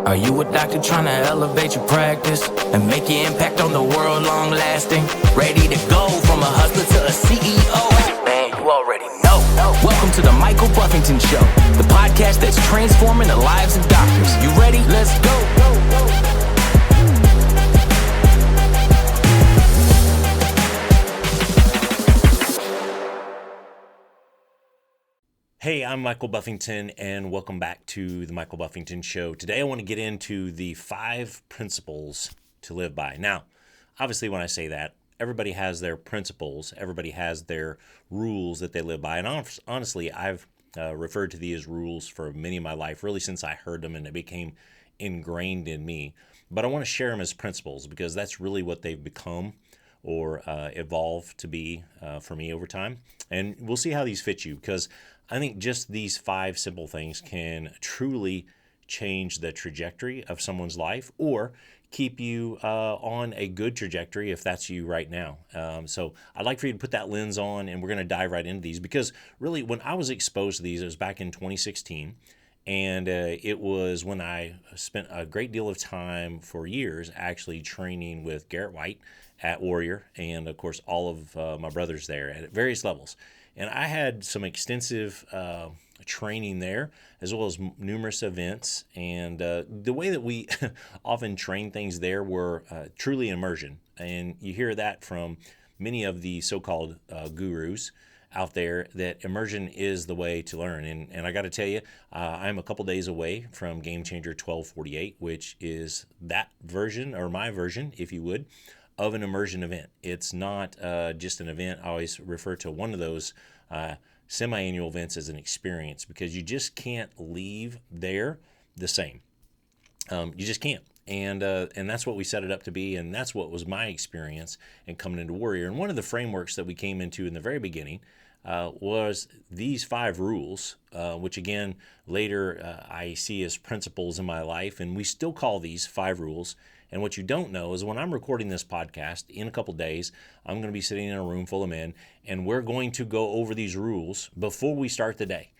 Are you a doctor trying to elevate your practice and make your impact on the world long lasting? Ready to go from a hustler to a CEO? Man, you already know. Welcome to the Michael Buffington Show, the podcast that's transforming the lives of doctors. You ready? Let's go. Hey, I'm Michael Buffington, and welcome back to the Michael Buffington Show. Today I want to get into the 5 principles to live by. Now, obviously when I say that, everybody has their principles, everybody has their rules that they live by, and honestly, I've referred to these as rules for many of my life, really since I heard them and it became ingrained in me. But I want to share them as principles because that's really what they've become or evolved to be for me over time. And we'll see how these fit you, because I think just these 5 simple things can truly change the trajectory of someone's life or keep you on a good trajectory if that's you right now. So I'd like for you to put that lens on, and we're going to dive right into these, because really when I was exposed to these, it was back in 2016. And it was when I spent a great deal of time for years actually training with Garrett White at Warrior, and of course all of my brothers there at various levels. And I had some extensive training there, as well as numerous events. And the way that we often train things there were truly immersion. And you hear that from many of the so-called gurus out there, that immersion is the way to learn. And I got to tell you, I'm a couple days away from Game Changer 1248, which is that version, or my version, if you would, of an immersion event. It's not just an event. I always refer to one of those semi-annual events as an experience, because you just can't leave there the same. You just can't. And that's what we set it up to be, and that's what was my experience in coming into Warrior. And one of the frameworks that we came into in the very beginning was these 5 rules, which again, later I see as principles in my life, and we still call these 5 rules. And what you don't know is when I'm recording this podcast in a couple days, I'm going to be sitting in a room full of men, and we're going to go over these rules before we start the day,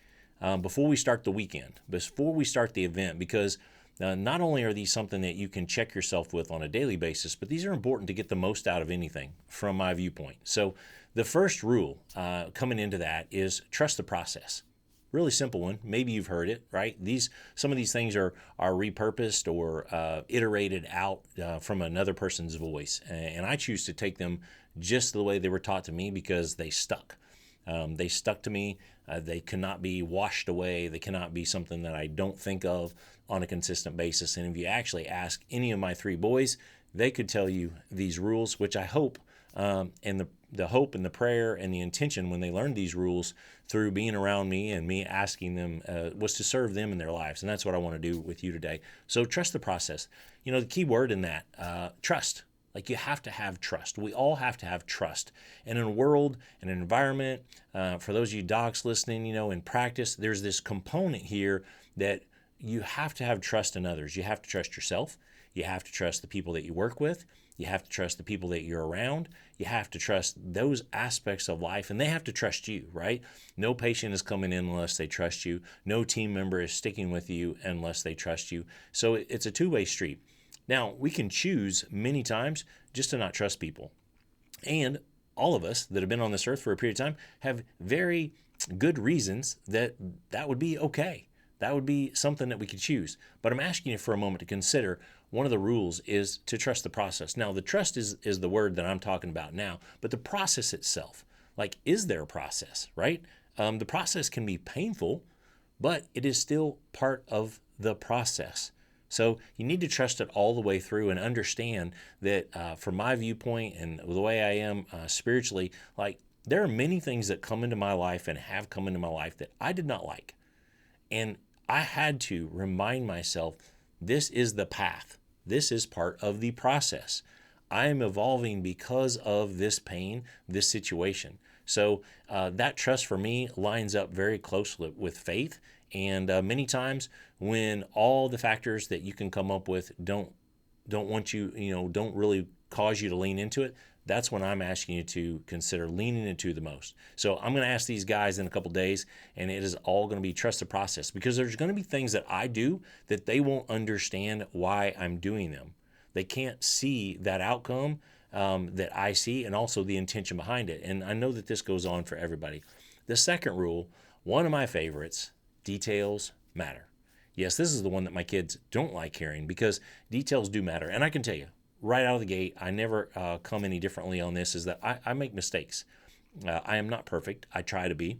before we start the weekend, before we start the event, because not only are these something that you can check yourself with on a daily basis, but these are important to get the most out of anything from my viewpoint. So the first rule coming into that is trust the process. Really simple one. Maybe you've heard it, right? Some of these things are repurposed or iterated out from another person's voice. And I choose to take them just the way they were taught to me, because they stuck. They stuck to me. They cannot be washed away. They cannot be something that I don't think of on a consistent basis. And if you actually ask any of my 3 boys, they could tell you these rules, which I hope, and the hope and the prayer and the intention when they learned these rules through being around me and me asking them was to serve them in their lives. And that's what I want to do with you today. So trust the process. You know, the key word in that, trust. Like, you have to have trust. We all have to have trust. And in a world, in an environment, for those of you docs listening, you know, in practice, there's this component here that you have to have trust in others. You have to trust yourself. You have to trust the people that you work with. You have to trust the people that you're around. You have to trust those aspects of life, and they have to trust you, right? No patient is coming in unless they trust you. No team member is sticking with you unless they trust you. So it's a two-way street. Now, we can choose many times just to not trust people. And all of us that have been on this earth for a period of time have very good reasons that would be okay. That would be something that we could choose. But I'm asking you for a moment to consider one of the rules is to trust the process. Now, the trust is the word that I'm talking about now, but the process itself, like, is there a process, right? The process can be painful, but it is still part of the process. So you need to trust it all the way through and understand that from my viewpoint and the way I am spiritually, like, there are many things that come into my life and have come into my life that I did not like. And I had to remind myself, this is the path. This is part of the process. I am evolving because of this pain, this situation. So that trust for me lines up very closely with faith. And many times when all the factors that you can come up with don't want you, don't really cause you to lean into it, that's when I'm asking you to consider leaning into the most. So I'm going to ask these guys in a couple days, and it is all going to be trust the process, because there's going to be things that I do that they won't understand why I'm doing them. They can't see that outcome that I see, and also the intention behind it. And I know that this goes on for everybody. The second rule, one of my favorites, details matter. Yes, this is the one that my kids don't like hearing, because details do matter. And I can tell you, right out of the gate, I never come any differently on this, is that I make mistakes. I am not perfect. I try to be.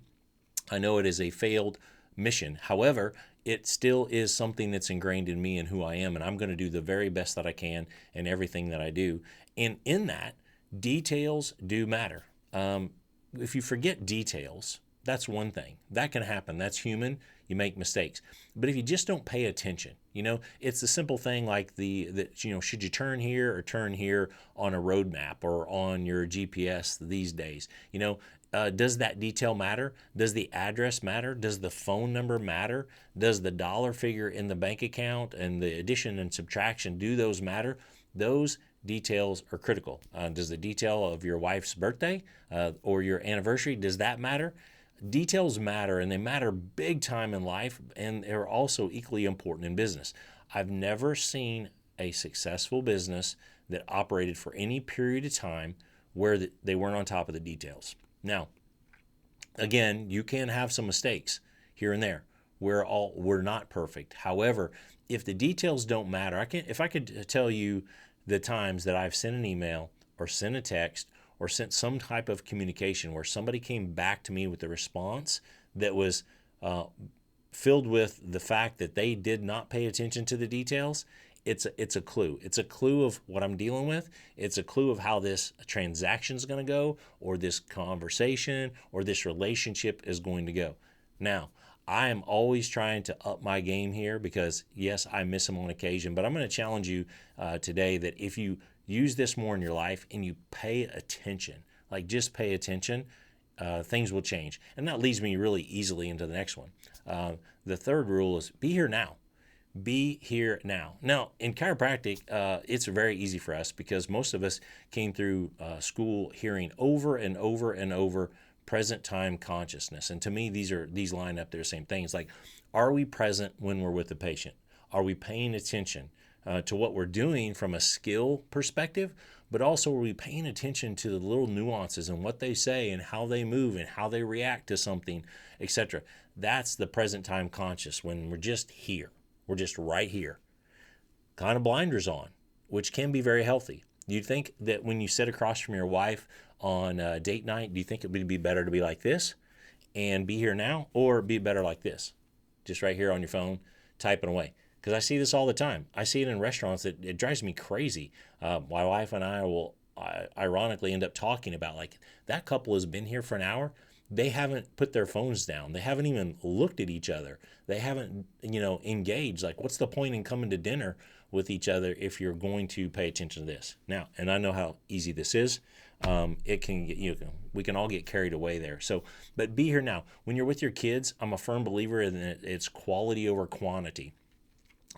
I know it is a failed mission. However, it still is something that's ingrained in me and who I am, and I'm going to do the very best that I can in everything that I do. And in that, details do matter. If you forget details, that's one thing. That can happen. That's human. You make mistakes. But if you just don't pay attention, it's the simple thing like should you turn here or turn here on a road map or on your GPS these days? Does that detail matter? Does the address matter? Does the phone number matter? Does the dollar figure in the bank account and the addition and subtraction, do those matter? Those details are critical. Does the detail of your wife's birthday or your anniversary, does that matter? Details matter, and they matter big time in life, and they're also equally important in business. I've never seen a successful business that operated for any period of time where they weren't on top of the details. Now, again, you can have some mistakes here and there. We're not perfect. However, if the details don't matter, if I could tell you the times that I've sent an email or sent a text or sent some type of communication where somebody came back to me with a response that was filled with the fact that they did not pay attention to the details, it's a clue. It's a clue of what I'm dealing with. It's a clue of how this transaction is going to go, or this conversation, or this relationship is going to go. Now, I am always trying to up my game here, because yes, I miss them on occasion, but I'm going to challenge you today that if you use this more in your life and you pay attention, like just pay attention, things will change. And that leads me really easily into the next one. The third rule is be here now. Be here now. Now, in chiropractic, it's very easy for us, because most of us came through school hearing over and over and over present time consciousness. And to me, these line up. They're the same things. Like, are we present when we're with the patient? Are we paying attention to what we're doing from a skill perspective? But also, are we paying attention to the little nuances and what they say and how they move and how they react to something, etc.? That's the present time conscious, when we're just here. We're just right here. Kind of blinders on, which can be very healthy. Do you think that when you sit across from your wife on a date night, do you think it would be better to be like this and be here now, or be better like this, just right here on your phone, typing away? Because I see this all the time. I see it in restaurants. It drives me crazy. My wife and I will ironically end up talking about, like, that couple has been here for an hour. They haven't put their phones down. They haven't even looked at each other. They haven't, engaged. Like, what's the point in coming to dinner with each other if you're going to pay attention to this? Now, and I know how easy this is. It can get, we can all get carried away there. So, but be here now. When you're with your kids, I'm a firm believer in that it's quality over quantity.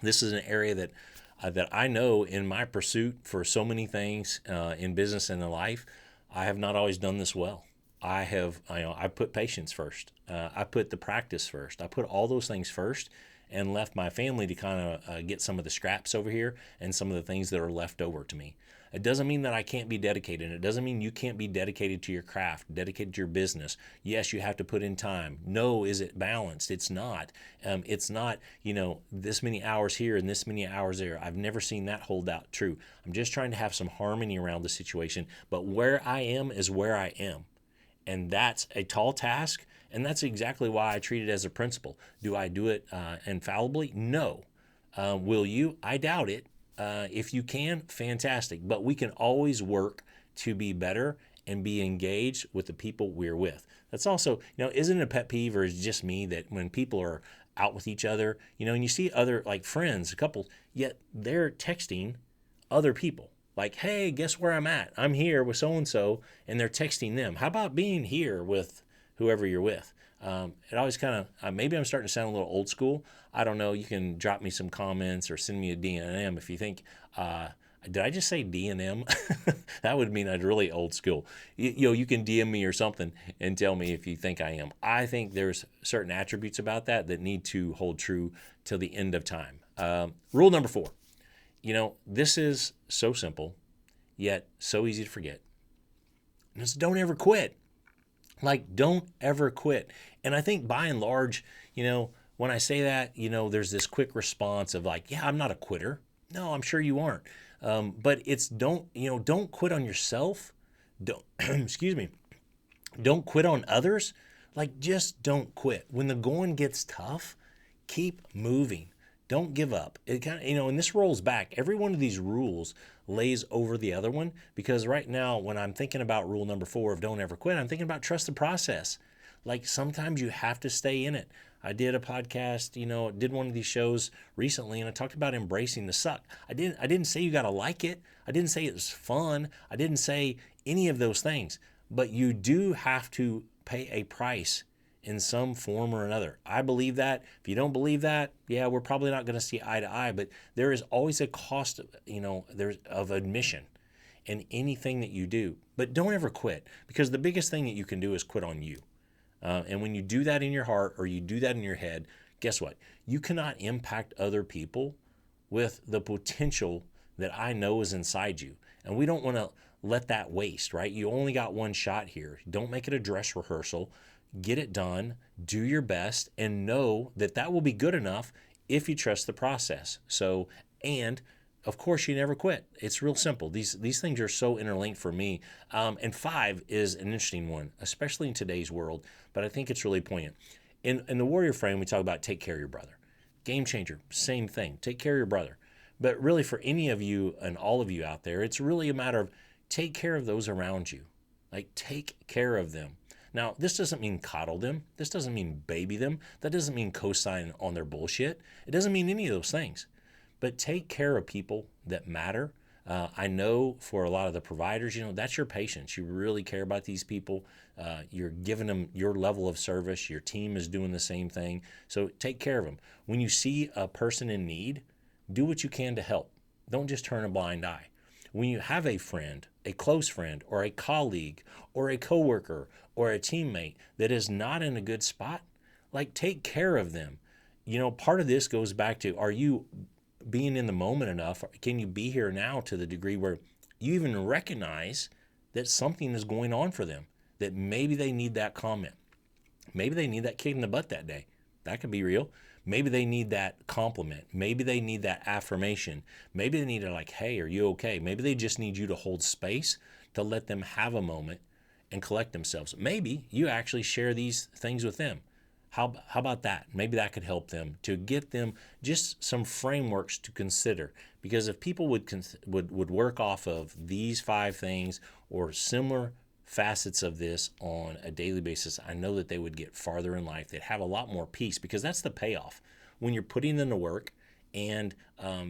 This is an area that I know in my pursuit for so many things in business and in life, I have not always done this well. I put patience first. I put the practice first. I put all those things first, and left my family to kind of get some of the scraps over here and some of the things that are left over to me. It doesn't mean that I can't be dedicated. It doesn't mean you can't be dedicated to your craft, dedicated to your business. Yes, you have to put in time. No, is it balanced? It's not. It's not, this many hours here and this many hours there. I've never seen that hold out true. I'm just trying to have some harmony around the situation. But where I am is where I am. And that's a tall task, and that's exactly why I treat it as a principle. Do I do it infallibly? No. Will you? I doubt it. If you can, fantastic. But we can always work to be better and be engaged with the people we're with. That's also, isn't it a pet peeve, or is it just me, that when people are out with each other, and you see other, like, friends, couples, yet they're texting other people. Like, hey, guess where I'm at? I'm here with so-and-so, and they're texting them. How about being here with whoever you're with? It always kind of, maybe I'm starting to sound a little old school. I don't know. You can drop me some comments or send me a DM if you think I Did I just say D and M? That would mean I'd really old school. You can DM me or something and tell me if you think I am. I think there's certain attributes about that need to hold true till the end of time. Rule number 4. This is so simple, yet so easy to forget. And it's don't ever quit. Like, don't ever quit. And I think by and large, when I say that, there's this quick response of like, yeah, I'm not a quitter. No, I'm sure you aren't. But it's don't quit on yourself. Don't, excuse me. Don't quit on others. Like, just don't quit. When the going gets tough, keep moving. Don't give up. It kind of, and this rolls back. Every one of these rules lays over the other one, because right now, when I'm thinking about rule number 4 of don't ever quit, I'm thinking about trust the process. Like, sometimes you have to stay in it. I did a podcast, did one of these shows recently, and I talked about embracing the suck. I didn't say you got to like it. I didn't say it was fun. I didn't say any of those things. But you do have to pay a price in some form or another. I believe that. If you don't believe that, yeah, we're probably not going to see eye to eye, but there is always a cost, of admission in anything that you do. But don't ever quit, because the biggest thing that you can do is quit on you. And when you do that in your heart, or you do that in your head, guess what? You cannot impact other people with the potential that I know is inside you. And we don't want to let that waste, right? You only got one shot here. Don't make it a dress rehearsal. Get it done, do your best, and know that that will be good enough if you trust the process. So, and of course, you never quit. It's real simple. These things are so interlinked for me. And 5 is an interesting one, especially in today's world, but I think it's really poignant. In the warrior frame, we talk about take care of your brother. Game changer, same thing. Take care of your brother. But really, for any of you and all of you out there, it's really a matter of take care of those around you. Like, take care of them. Now, this doesn't mean coddle them. This doesn't mean baby them. That doesn't mean co-sign on their bullshit. It doesn't mean any of those things. But take care of people that matter. I know for a lot of the providers, that's your patients. You really care about these people. You're giving them your level of service. Your team is doing the same thing. So take care of them. When you see a person in need, do what you can to help. Don't just turn a blind eye. When you have a friend, a close friend, or a colleague, or a coworker, or a teammate that is not in a good spot, like, take care of them. Part of this goes back to, are you being in the moment enough? Can you be here now to the degree where you even recognize that something is going on for them, that maybe they need that comment. Maybe they need that kick in the butt that day. That could be real. Maybe they need that compliment. Maybe they need that affirmation. Maybe they need to like, hey, are you okay? Maybe they just need you to hold space to let them have a moment and collect themselves. Maybe you actually share these things with them. How about that? Maybe that could help them to get them just some frameworks to consider. Because if people would work off of these 5 things or similar facets of this on a daily basis, I know that they would get farther in life. They'd have a lot more peace, because that's the payoff. When you're putting in the work and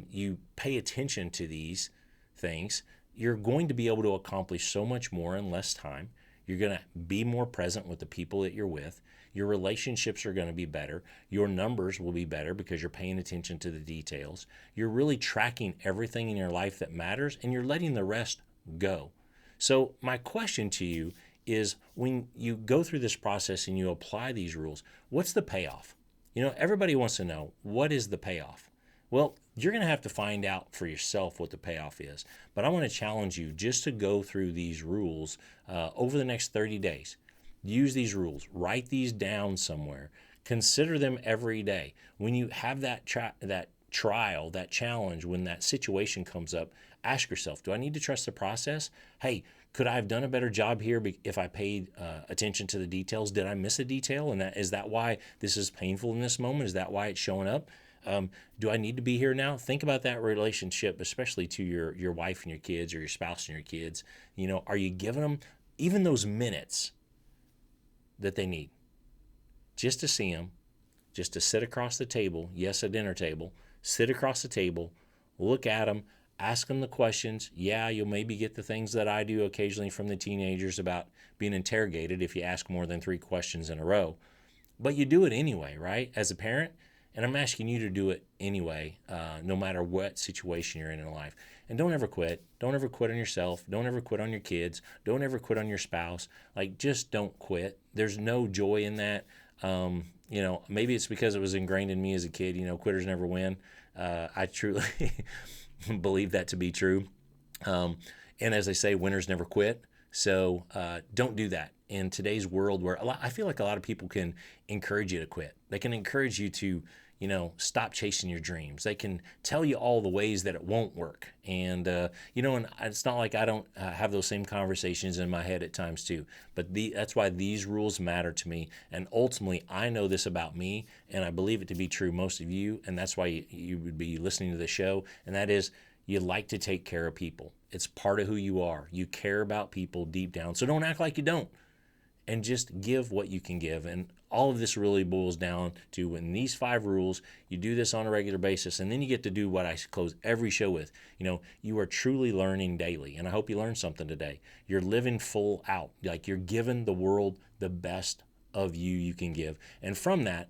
you pay attention to these things, you're going to be able to accomplish so much more in less time. You're going to be more present with the people that you're with. Your relationships are going to be better. Your numbers will be better because you're paying attention to the details. You're really tracking everything in your life that matters, and you're letting the rest go. So my question to you is, when you go through this process and you apply these rules, what's the payoff? Everybody wants to know, what is the payoff? Well, you're going to have to find out for yourself what the payoff is. But I want to challenge you just to go through these rules over the next 30 days. Use these rules. Write these down somewhere. Consider them every day. When you have that trial, that challenge, when that situation comes up, ask yourself, do I need to trust the process? Hey, could I have done a better job here if I paid attention to the details? Did I miss a detail? And is that why this is painful in this moment? Is that why it's showing up? Do I need to be here now? Think about that relationship, especially to your wife and your kids, or your spouse and your kids. Are you giving them even those minutes that they need just to see them, just to sit across the table? Yes, a dinner table. Sit across the table, look at them, ask them the questions. Yeah, you'll maybe get the things that I do occasionally from the teenagers about being interrogated if you ask more than 3 questions in a row. But you do it anyway, right? As a parent, And I'm asking you to do it anyway, no matter what situation you're in life. And don't ever quit. Don't ever quit on yourself. Don't ever quit on your kids. Don't ever quit on your spouse. Like, just don't quit. There's no joy in that. Maybe it's because it was ingrained in me as a kid, quitters never win. I truly believe that to be true. And as they say, winners never quit. So don't do that. In today's world where I feel like a lot of people can encourage you to quit. They can encourage you to, stop chasing your dreams. They can tell you all the ways that it won't work. And, and it's not like I don't have those same conversations in my head at times too. But that's why these rules matter to me. And ultimately, I know this about me, and I believe it to be true most of you. And that's why you would be listening to the show. And that is, you like to take care of people. It's part of who you are. You care about people deep down. So don't act like you don't. And just give what you can give. And all of this really boils down to, when these 5 rules, you do this on a regular basis, and then you get to do what I close every show with. You are truly learning daily. And I hope you learned something today. You're living full out. Like, you're giving the world the best of you can give. And from that,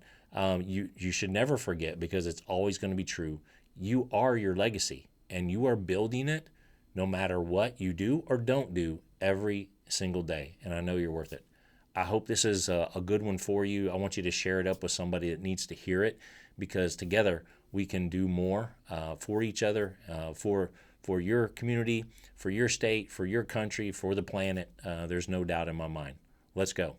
you should never forget, because it's always going to be true, you are your legacy, and you are building it no matter what you do or don't do every single day. And I know you're worth it. I hope this is a good one for you. I want you to share it up with somebody that needs to hear it, because together we can do more for each other, for your community, for your state, for your country, for the planet. There's no doubt in my mind. Let's go.